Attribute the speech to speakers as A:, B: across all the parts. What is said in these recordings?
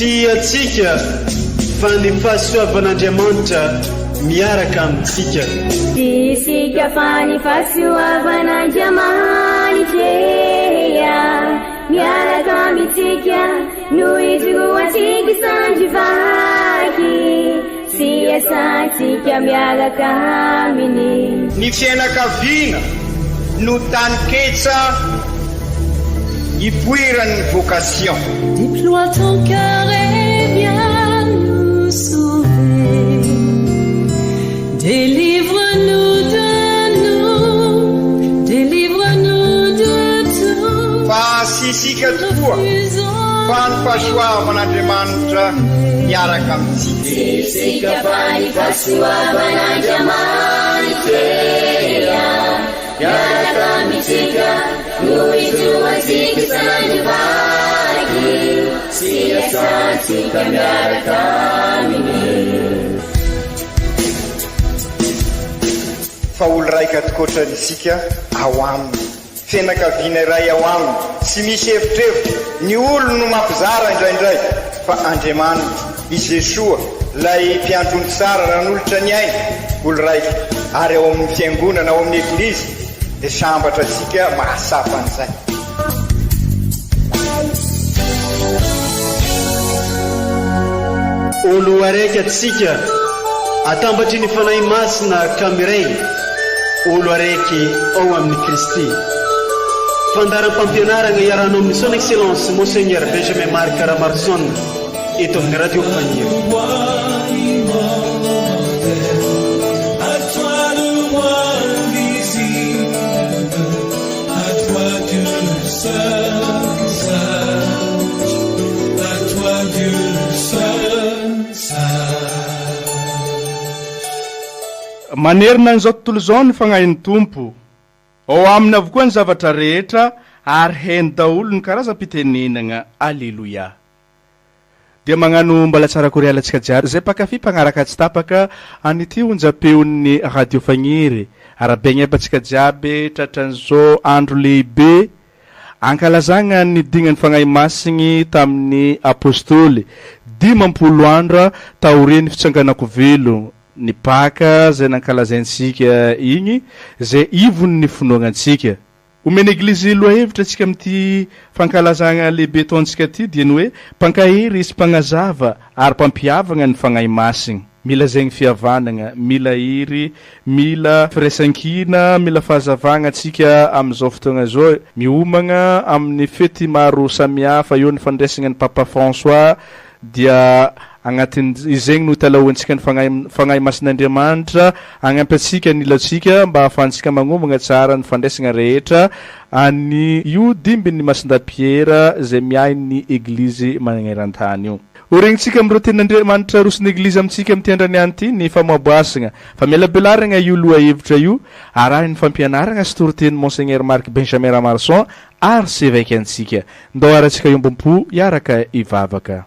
A: Siatsika fa ny fahasoavan'Andriamanitra miaraka amintsika.
B: Isika fa ny fahasoavan'Andriamanitra miaraka amintsika noho itroatsika sandrivaky siasantsika miaraka aminy.
C: Ny fianakaviana no taniketsa ipoiran'ny vocation.
D: Déploie ton cœur et viens nous sauver. Délivre-nous de tout.
C: Fa sisika tokoa fa ny fahasoavan'Andriamanitra miaraka amintsika.
B: Sisika fa ny fahasoavan'Andriamanitra miaraka amintsika noho itroatsika sandrivaky siasantsika miaraka aminy.
C: Fa olo raika tokoatranisika ao aminy, fianakaviana iray ao aminy, tsy misy hevitrevitra. Ny olo no mampizara indraindray fa Andriamanitra i Jesoa lay mpiandrony tsara ran'olotra ny aina, olo raika. Ary ao amin'ny fiangonana, ao amin'ny eglizy dia sambatra atsika mahasapa an'izay.
A: Olo araiky atsika atambatry ny fanahy masina kamiray, olo araiky ao amin'ny Kristy. Fandaram-pampianarana iarahanao amin'ny son excellence Monseigneur Benjamin Marc Caramarson eto amin'ny radio Fagniry.
E: Manerina an'izao tontolo izao ny fagnahin'ny tompo ao aminy avokoa ny zavatra rehetra ary hainy daholo ny karazam-pitenenana. Alleluia. Dia magnano mbala tsara kory alantsika jiary zay pakafy mpagnaraka tsy tapaka an'ity onjam-peon'ny radio Fagniry arabaigny apatsika jiaby tratran'izao andro lehibe ankalazagna ny dignan'ny fagnahy masigny tamin'ny apôstôly 50 andro taoreny fitsanganako velo ny paka zay nankalazaintsika igny zay ivony ny finoagnantsika. Omeny eglizy loha hevitra atsika amin'ity fankalazagna lehibe taontsika ty dia ny hoe mpankahiri isy mpagnazava ary mpampiavagna ny fagnahy masigny. Mila zegny fihavanagna, mila iry, mila firaisankina, mila fahazavagna atsika amin'izao fotoagna zao. Miomagna amin'ny fety maro samihafa eo ny fandraisagna ny Papa François dia agnatin'izegny no talahoantsika ny fagnahy masin'Andriamanitra agnampy atsika ny ilatsika mba ahafahantsika magnomagna tsara ny fandraisagna rehetra any io dimbin'ny masindapiera zay miahy ny eglizy magneran-tany io. Oregnitsika amin'ireo tenin'Andriamanitra rosiny eglizy amintsika amin'ny tiandraniany ity ny famoaboasagna fa miala belaragna io loha hevitra io arahiny fampianaragna sy toriteny Monseigneur Marc Benjamin Caramarson ary sevaiky antsika ndao aratsika iombom-po iaraka ivavaka.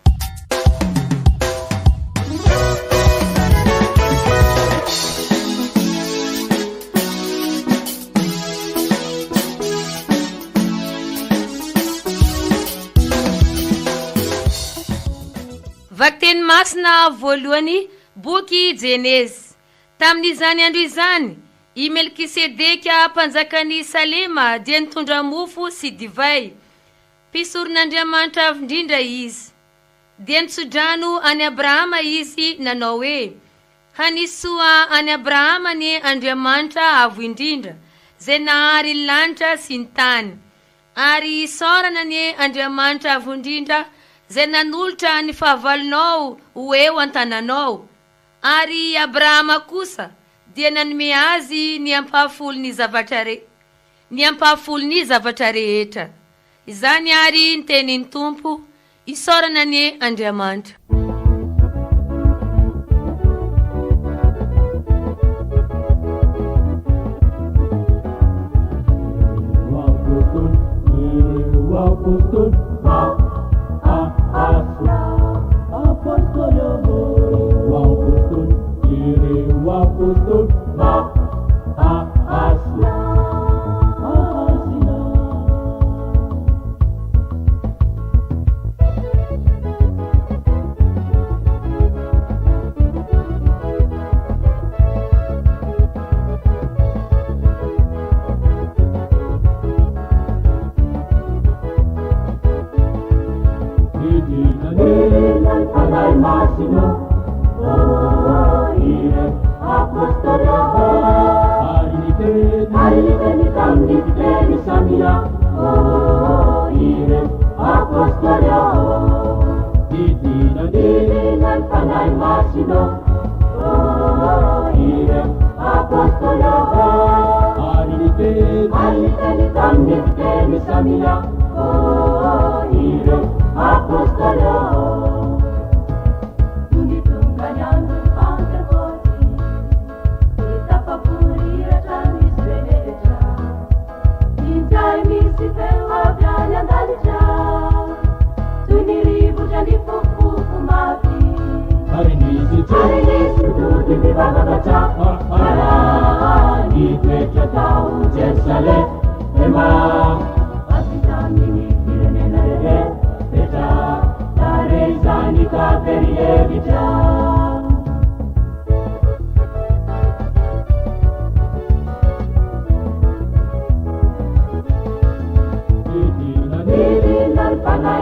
F: Vakteny masina voalohany boky Jenezy. Tamin'izany andro izany i Melkisedeka mpanjakany Salema dia nitondra mofo sy divay. Mpisoron'Andriamanitra avindrindra izy. Dia nitsodrano any Abrahama izy nanao hoe hanisoa any Abrahama ny Andriamanitra avo indrindra zay nahary ny lanitra sy ny tany. Ary isaorana ny Andriamanitra avo indrindra zay nanolotra ny fahavalonao ho eo an-tananao. Ary Abrahama kosa dia nanome azy ny ampahafolo ny zavatra rehetra. Izany ary ny tenin'ny Tompo, isaorana ny Andriamanitra.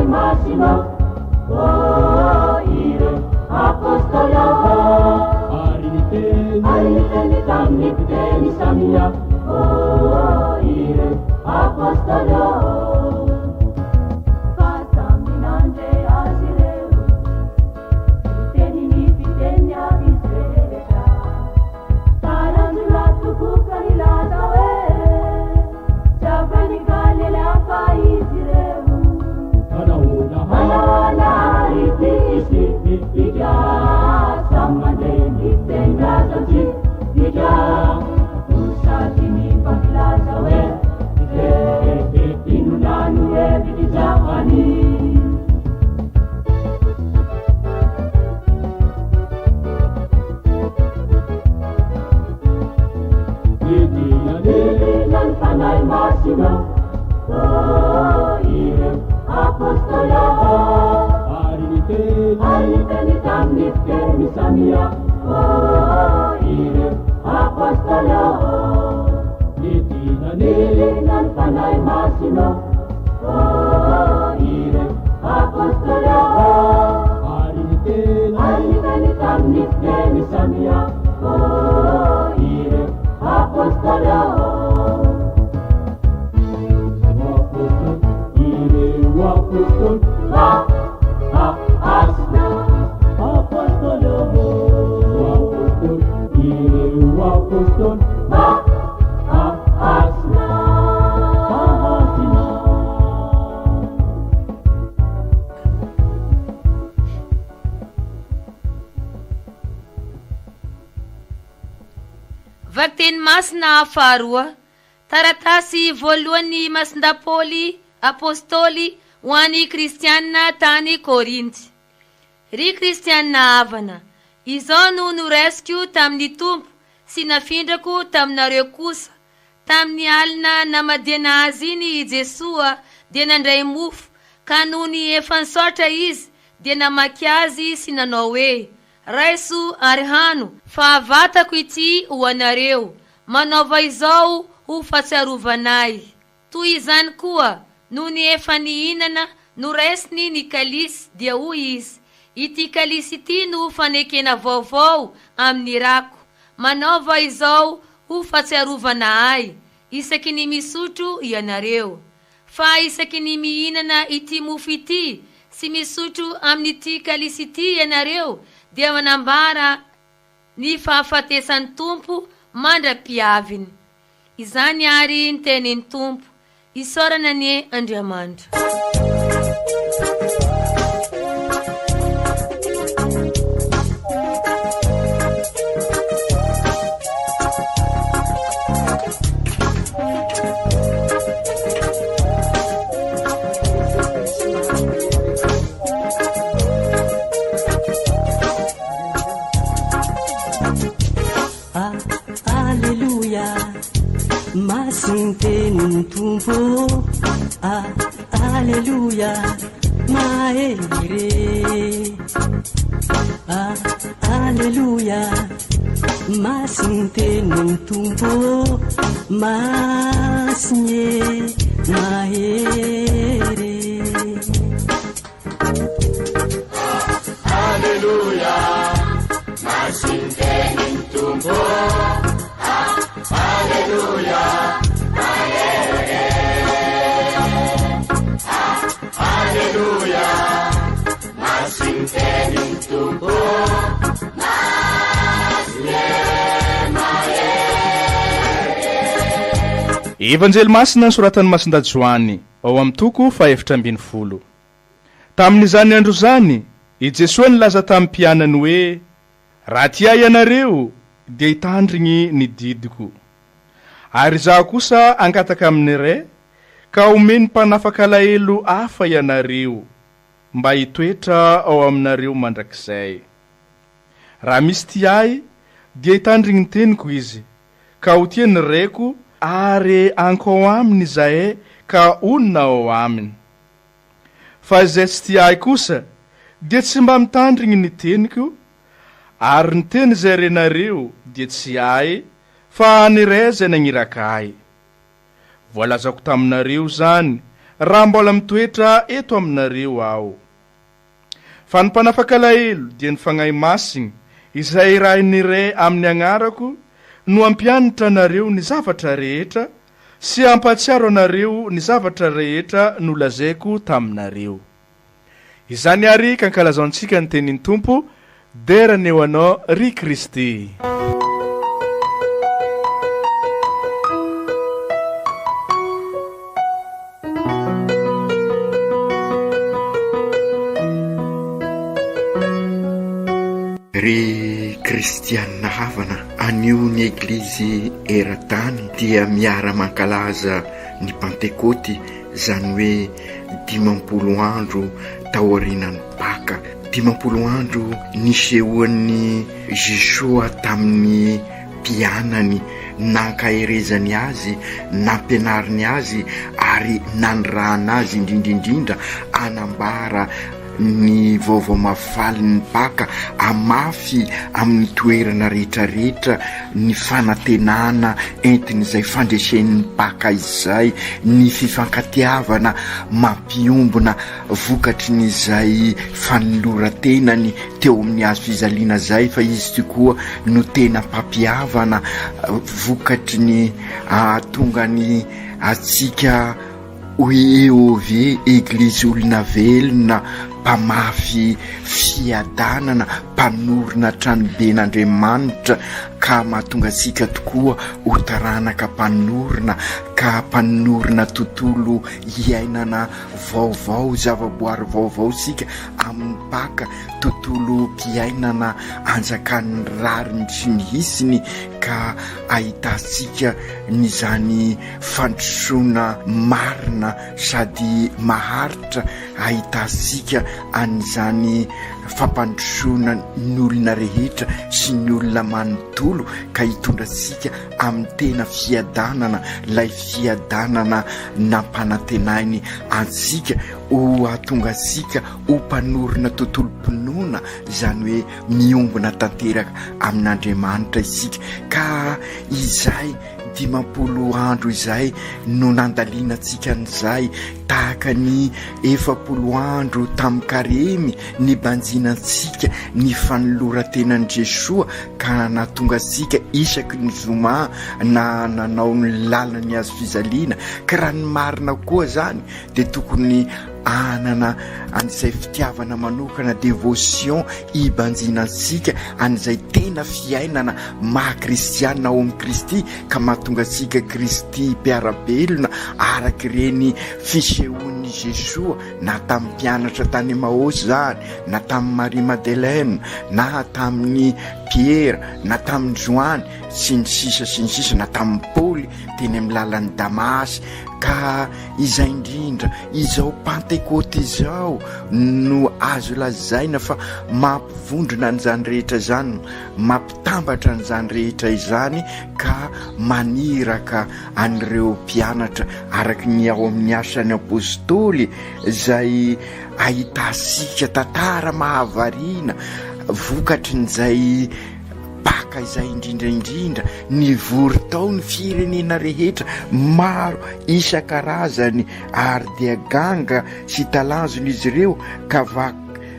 B: fanay masino ire apostolo ariniteni tamnipiteni samia ire apostolo kataminande azireu iteni nipiteni avisreta taranzulatukuka iladawe japani galele afaizireu Hanaona ipisi ipija samande nipenda zanzi ipija usati nipakilaza we inunanu ebitizamani Itinan panay masino ire apostolo ariniteni tamnipiteni samia ire apostolo itinan panay masino ire apostolo ariniteni tamnipiteni samia ire apostolo Apostol, asna, apostolo, apostol, apostol, asna,
F: Vakten masna faharoa taratasy voalohany masindapoly apôstôly ho an'ny kristianina tany Korinty. Ry kristianina havana, izao no noraisiko tamin'ny tompo sy nafindrako taminareo kosa tamin'ny alina namadena azy iny Jesoa dia nandray mofo ka noho ny efa nisaotra izy dia namaky azy sy nanao hoe raiso ary hano fa avatako ity ho anareo manaova izao ho fahatsiarovanay. Toy izany koa noho ny efa nihinana no raisiny ny kalisy dia hoy izy ity kalisy ity no fanekena vaovao amin'ny rako manaova izao ho fahatsiarovanay isaky ny misotro ianareo. Fa isaky ny mihinana ity mofo ity sy misotro amin'ity kalisy ity ianareo dia manambara ny fahafatesan'ny tompo mandra-piaviny. Izany ary ny tenin'ny tompo isorana ny Andriamanitra.
G: Masintenin tumpo Alleluia maere Alleluia masintenin tumpo Masnye maere
B: Alleluia masintenin tumpo Alleluia Alleluia masintenin tumpo
E: Evanjely masina soratany masinda Joany ao amin'ny toko 7:10. Tamin'izany andro zany i Jesoa nilaza tamin'ny mpianany hoe raha tia ianareo dia hitandrigny ny didiko ary zaho kosa angataka amin'ny ray ka omeny mpanafaka alahelo hafa ianareo mba hitoetra ao aminareo mandrakizay. Raha misy tiay dia hitandrigny ny teniko izy ka ho tiany reko ary anko ao aminy izahay ka onona ao aminy. Fa izay tsy tiay kosa dia tsy mba mitandrigny ny teniko ary ny teny izay renareo dia tsy ay fa ny ray izay nagniraka ay. Voalazako taminareo zany raha mbola mitoetra eto aminareo aho. Fa ny mpanafakalaelo dia ny fagnahy masiny izay rahin'iray amin'ny agnarako no ampianatra anareo ny zavatra rehetra sy ampatsiaro anareo ny zavatra rehetra nolazaiko taminareo. Izany ary kankalazantsika ny tenin'ny Tompo, dera ny eo anao ry Kristy.
H: Ry kristianina havana anio ny eglizy era-tany dia miara mankalaza ny Pentekoty, zany hoe 50 andro taorian'ny Paka. 50 andro nisehoan'ny Jesoa tamin'ny mpianany, nankaherezany azy, nampianariny azy ary nanirahana azy indrindrindrindra anambara ny vaovao mafaly ny Paka, amafy amin'ny toerana rehetrarehetra ny fanantenana entin'izay fandresen'ny Paka izay, ny fifankatiavana mampiombona vokatry n'izay fanoloran-tenany teo amin'ny hazo fizaliana zay, fa izy tokoa no tena mpampiavana vokatry ny tonga ny atsika ove eglizy olona velona, mpamafy fiadanana, mpanorina tranoben'Andriamanitra, ka mahatonga asika tokoa ho taranaka mpanorina, ka mpanorina tontolo iainana vaovao, zavaboary vaovao sika amin'ny Paka, tontolo mpiainana anjakan'ny rariny sy ny hisiny, ka ahitasika n'izany fandrosoana marina sady maharitra, ahitasika an'izany fampandrosoana n'olona rehetra sy ny olona manontolo, ka hitondra sika amin'ny tena fiadanana, lay fiadanana nampanantenainy ansika, ho atonga sika ho mpanorina tontolo-pinoana, zany hoe miombona tanteraka amin'Andriamanitra isika. Ka izay 50 andro izay no nandaliana antsika n'izay, tahaka ny 40 andro tamin'ny Karemy ny banjinantsika ny fanoloran-tenan'i Jesoa, ka nahatonga asika isaky ny zoma na nanao ny lalany azo fizaliana. Ka raha ny marina koa zany dia tokony anana an'izay fitiavana manokana, devotion ibanjinansika an'izay tena fiainana maha-kristianina ao amin'ny Kristy, ka mahatonga asika Kristy mpiarabelona araky reny fisehoan'i Jesoa, na tamin'ny mpianatra tany Emaosy zany, na tamin'ny Marie Madeleine, na tamin'ny Pierre, na tamin'ny Joany sy ny sisa, na tamin'ny Paoly teny amin'ny lalan'ny Damasy. Ka izay indrindra izao Pentekoty izao no azo lazaina fa mampivondrona an'izany rehetra zany, mampitambatra an'izany rehetra izany, ka maniraka an'ireo mpianatra araky ny ao amin'ny asan'ny apôstôly, zay ahitasika tantara mahavariana vokatry n'izay Paka izay indrindraindrindra nivory tao ny firenena rehetra maro isan-karazany, ary dia ganga sy talanjony izy ireo, ka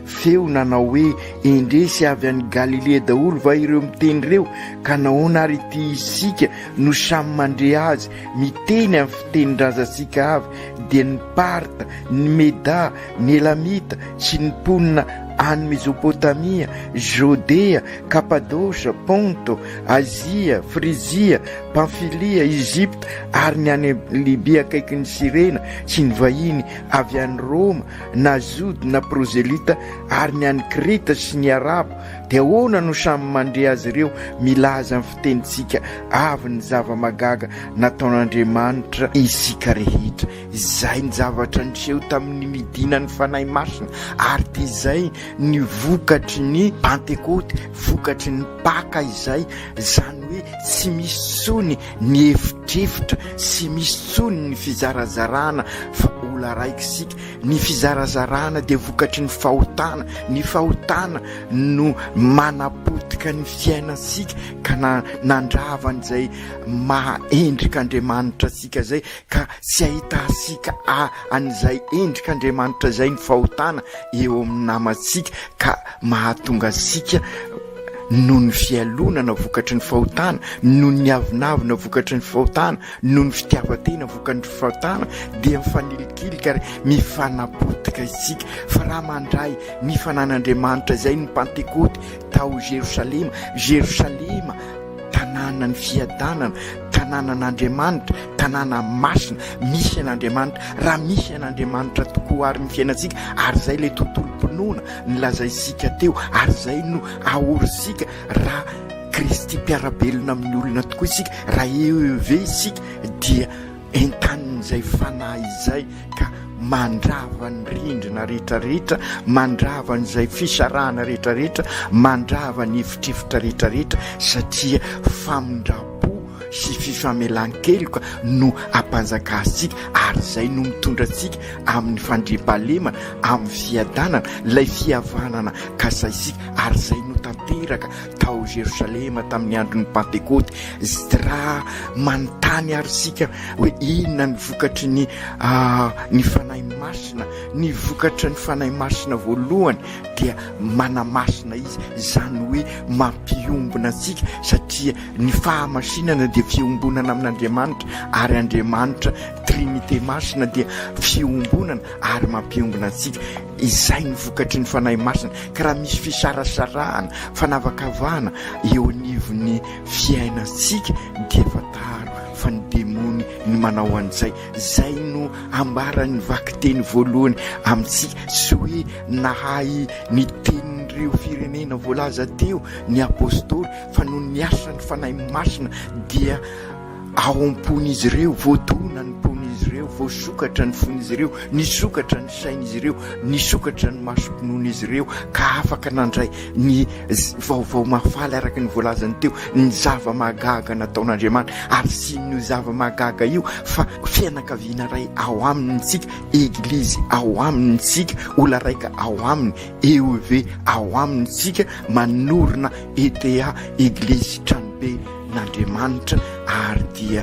H: feo nanao hoe indresy avy any Galilea daholo va ireo miteny ireo, ka nahoana ary ity isika no samy mandre azy miteny amin'ny fitenin-drazantsika avy, dia ny Parta, ny Meda, ny Elamita sy ny mponina any Mesopotamia, Jodea, Kapadosha, Ponto, Azia, Frizia, Pamfilia, Egypte, ary ny any Libia akaiky ny Sirena sy ny vahiny avy any Roma, na Zody na Proselita, ary ny any Kreta sy ny Arabo, dia ahoana no samy mandre azy ireo milaza amin'ny fitenitsika avy ny zava-magaga nataon'Andriamanitra isika rehetra. Izay ny zavatra niseho tamin'ny midinan'ny fanahy masina, ary dia izay ny vokatry ny Pentekoty, vokatry ny Paka izay, zany hoe sy misy tsony ny hevitrevitra, sy misy tsony ny fizarazarana fa ola raiky sika. Ny fizarazarana dia vokatry ny fahotana, ny fahotana no manapotika ny fiainasika ka nandravan'izay mahendrik'Andriamanitra sika zay, ka sy ahitasika an'izay endrik'Andriamanitra zay ny fahotana eo amin'ny namasika, ka mahatonga sika noho ny fialonana vokatry ny fahotana, noho ny avinavina vokatry ny fahotana, noho ny fitiavatena vokatry ny fahotana, dia mifanilikilika mifanapotika isika. Fa raha mandray ny fanan'Andriamanitra zay ny Pentekoty tao Jerosalema, Jerosalema tanàna ny fiadanana, tanànan'Andriamanitra, tanàna masina, misy an'Andriamanitra. Raha misy an'Andriamanitra tokoa ary ny fiainantsika, ary zay le tontolo-pinoana nilazaisika teo, ary zay no ahorisika raha Kristy mpiarabelona amin'ny olona tokoa isika. Raha eo ve isika dia entanin'izay fanahy izay, ka mandrava ny rindrina rehetrarehetra, mandrava n'izay fisarahana rehetrarehetra, mandrava ny hevitrevitra rehetrarehetra, satria famindrapo sy fifamelan-keloka no ampanjakasika, ary zay no mitondra antsika amin'ny fandriam-pahalemana, amin'ny fiadanana, ilay fihavanana kasaisika, ary zay no tanteraka tao Jerosalema tamin'ny andron'ny Pentekoty. Raha manontany ary sika hoe inona ny vokatry ny fanahy masina, ny vokatra ny fanahy masina voalohany dia manamasina izy, zany hoe mampiombona antsika, satria ny fahamasinana dia fiombonana amin'Andriamanitra, ary Andriamanitra Trinité masina dia fiombonana ary mampiombona antsika. Izay ny vokatry ny fanahy masina. Ka raha misy fisarasarahana, fanavakavana eo anivon'ny fiainantsika dia fataro fa ny demony ny manao an'izay. Zay no ambarany vakiteny voalohany amintsika, sy hoe nahay ny tenin'ireo firenena voalaza teo ny apôstôly, fa no ny asany fanahy masina dia ao am-pon'izy ireo, voadona ny pon'izy ireo, voasokatra ny fon'izy ireo, nisokatra ny sain'izy ireo, nisokatra ny masom-pinoan'izy ireo, ka afaka nandray ny vaovao mafaly araka ny voalazany teo, ny zava-magaga nataon'Andriamanitra. Ary sy ny zava-magaga io fa fianakaviana ray ao amintsika, eglizy ao amintsika, olona raika ao aminy, EOV ao amintsika, manorina ETA, eglizy tranobe n'Andriamanitra, ary dia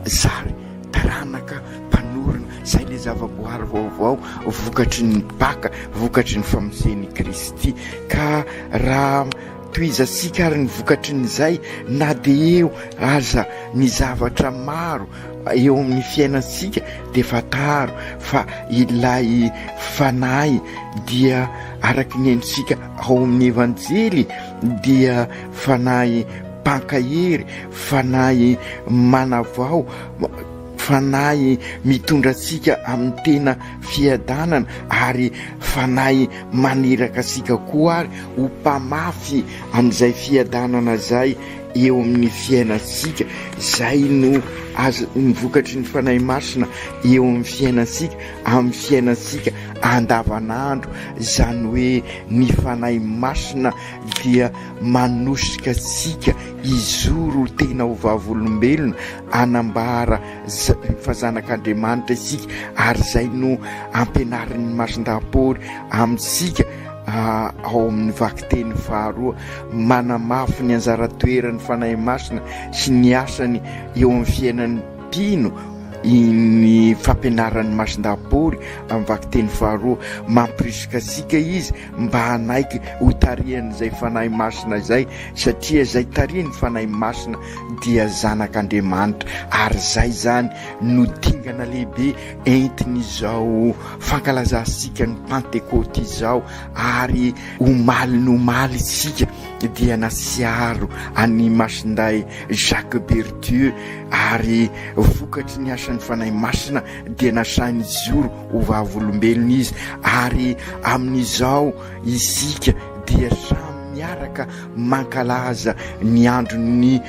H: zary taranaka mpanorina. Zay le zavaboary vaovao vokatry ny baka, vokatry ny famosen'i Kristy. Ka raha toizasika ary ny vokatry nyzay, na dia eo aza ny zavatra maro eo amin'ny fiainantsika, dia fataro fa ilay fanahy dia araky ny endritsika ao amin'ny evanjely dia fanahy pankahery, fanahy manavao, fanahy mitondra antsika amin'ny tena fiadanana, ary fanahy maneraka asika koa ary ho mpamafy amin'izay fiadanana zay eo amin'ny fiainantsika. Zay no azo mivokatry ny fanahy masina eo amin'ny fiainantsika, amin'ny fiainantsika andavanandro. Zany hoe ny fanahy masina dia manosika sika izoro tena ho vavolombelona, anambara fa zanak'Andriamanitra isika, ary zay no ampianarin'ny mason-dapoly amintsika ao amin'ny vakiteny faharoa, manamafy ny anjara toeran'ny fanahy masina sy ny asany eo amin'ny fiainan'ny mpino. Ny fampianaran'ny mason-dapoly amin'ny vakiteny faharoa, mampirisika sika izy mba hanaiky ho tarihan'izay fanahy masina zay, satria zay tarihan'ny fanahy masina dia zanak'Andriamanitra. Ary zay zany no dingana lehibe entin'izao fankalazasika ny Pentekoty izao, ary omaly nomaly sika dia nasiaro any masinday Jacques Berdieu, ary vokatry ny asan'ny fanahy masina dia nasainy zoro ho vavolombelona izy. Ary amin'izao isika dia samy miaraka mankalaza ny andron'ny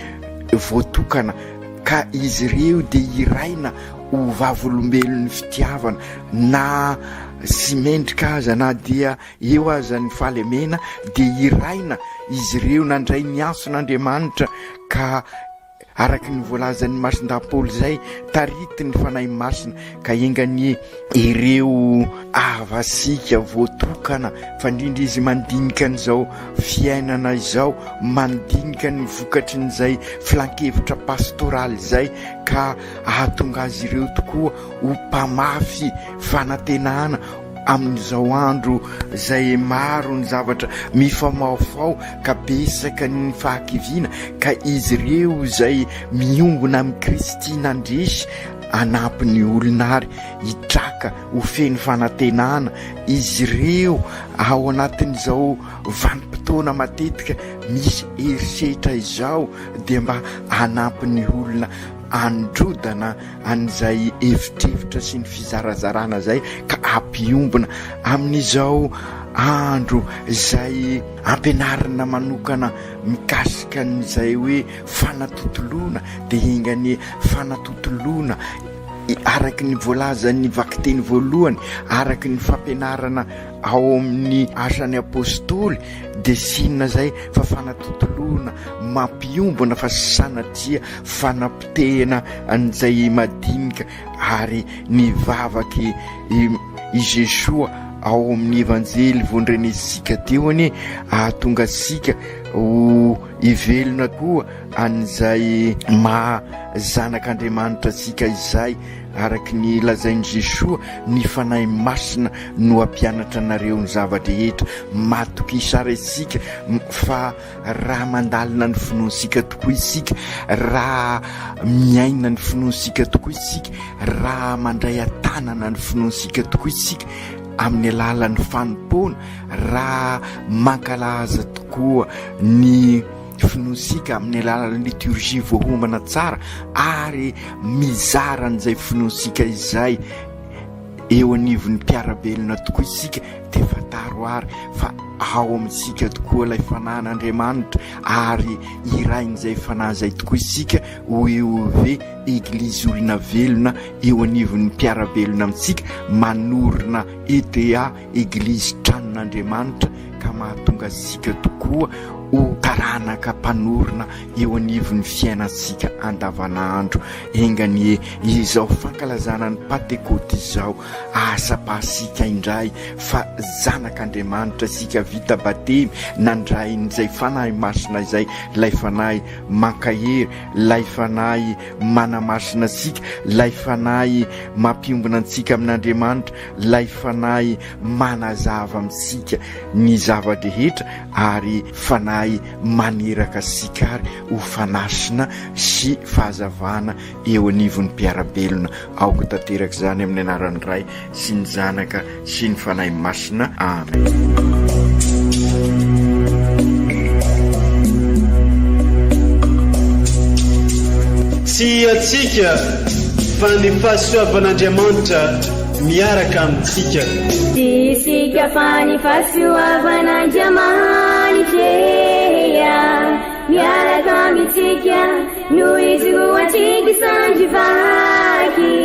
H: voatokana, ka izy ireo dia iraina ho vavolombelon'ny fitiavana, na sy mendrika aza na dia eo aza ny fahalemena, dia iraina izy ireo nandray ny ason'Andriamanitra ka araky ny voalazan'ny masin-dapoly zay tarity ny fanahy masina ka engany ireo avasika voatokana fandrindra izy mandinika n'izao fiainana izao, mandinika ny vokatry n'izay filankevitra pastoraly zay ka ahatonga azy ireo tokoa ho mpamafy fanantenana amin'izao andro zay maro ny zavatra mifamaofao ka besaka ny fahakiviana ka izy ireo zay miombona amin'ny Kristy nandresy anampy ny olonary hitraka ho feny fanantenana. Izy ireo ao anatin'izao vanim-potoana matetika misy herisetra izao dia mba anampy ny olona androdana an'izay evitrevitra sy ny fizarazarana zay ka ampiombona amin'izao andro zay ampianarana manokana mikasika n'izay hoe fanatotoloana dia ingany fanatotoloana araky ny voalazan'ny vakiteny voalohany, araky ny fampianarana ao amin'ny asan'ny apôstôly dia sinina zay fa fanatotoloana mampiombona fa sanatria fanampitehana an'izay madinika ary nivavaky i Jesoa ao amin'ny evanjely voandrenesika teo any ahatonga sika ho ivelona koa an'izay zanak'Andriamanitra sika izay araky ny lazain'i Jesoa ny fanahy masina no ampianatra anareo ny zava-drehetra matoky isara isika fa raha mandalina ny finoansika tokoa isika, raha miaina ny finoansika tokoa isika, raha mandray atanana ny finoansika tokoa isika amin'ny alalan'ny fanompona, raha mankalaza tokoa ny finoansika amin'ny alalan'ny liturgie voahomana tsara ary mizara n'izay finoansika izay eo anivon'ny mpiarabelona tokoa isika dia fataro ary fa ao amintsika tokoa ilay fanan'Andriamanitra ary irain'izay fanahy zay tokoa isika ho eove eglizy olona velona eo anivon'ny mpiarabelona amintsika manorina ETA eglizy tranon'Andriamanitra ka mahatonga asika tokoa ho taranaka mpanorina eo anivon'ny fiainantsika andavanandro. Engany izao fankalazana ny Pentekoty izao asapasika indray fa zanak'Andriamanitra sika vita batemy nandray n'izay fanahy masina izay, lay fanahy mankahery, lay fanahy manamasina sika, lay fanahy mampiombona antsika amin'Andriamanitra, lay fanahy manazava amintsika ny zava-drehetra ary fanahy maneraka sikary ho fanasina sy fahazavana eo anivon'ny mpiarabelona. Aoka tanteraka zany amin'ny anaran'ny Ray sy ny Zanaka sy ny fanahy masina. Amen.
A: Tsy atsika fa ny fahasoavan'Andriamanitra miaraka amintsika.
D: Isika fa ny fahasoavan'Andriamanitra miaraka amintsika noho izy roantsika sandrivaky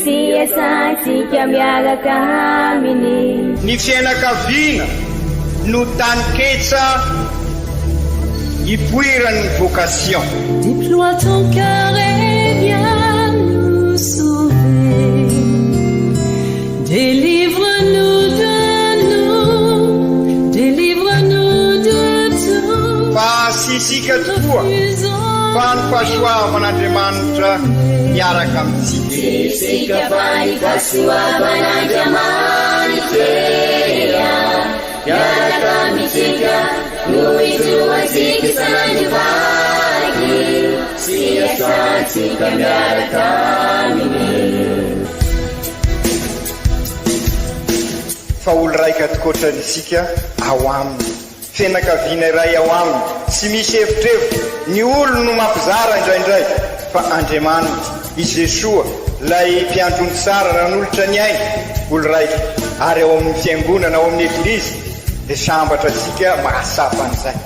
D: sy asantsika miaraka aminy.
C: Ny fianakaviana no taniketsa ipoiran'ny vocation.
D: Déploie ton cœur et viens nous sauver. Délivre-nous de nous, délivre-nous de tout.
C: Fa sisika tokoa fa ny fahasoavan'Andriamanitra miaraka amintsika.
D: Sisika fa ny fahasoavan'Andriamanitra miaraka amintsika noho izy roantsika sandrivaky sy asantsika miaraka aminy.
C: Fa olo raika tokoatranisika ao aminy, fianakaviana iray ao aminy, tsy misy evitrevitra. Ny olo no mampizara indraindray fa Andriamanitra i Jesoa lay mpiandrony tsara raha n'olotra ny aina olo raika ary ao amin'ny fiangonana ao amin'ny eglizy dia sambatra tsika mahasapa an'izay.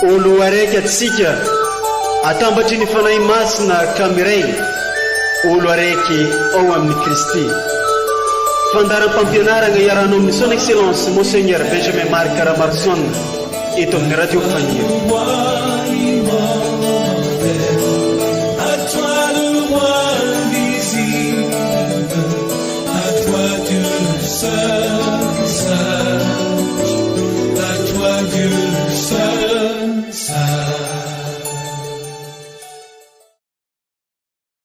A: Olo araiky atsika atambatry ny fanahy masina kamiray, olo araiky ao amin'ny Kristy. fandaram-pampianarana iaranao amin'ny son excellence monseigneur Benjamin Marc Caramarson eto amin'ny radio Fania.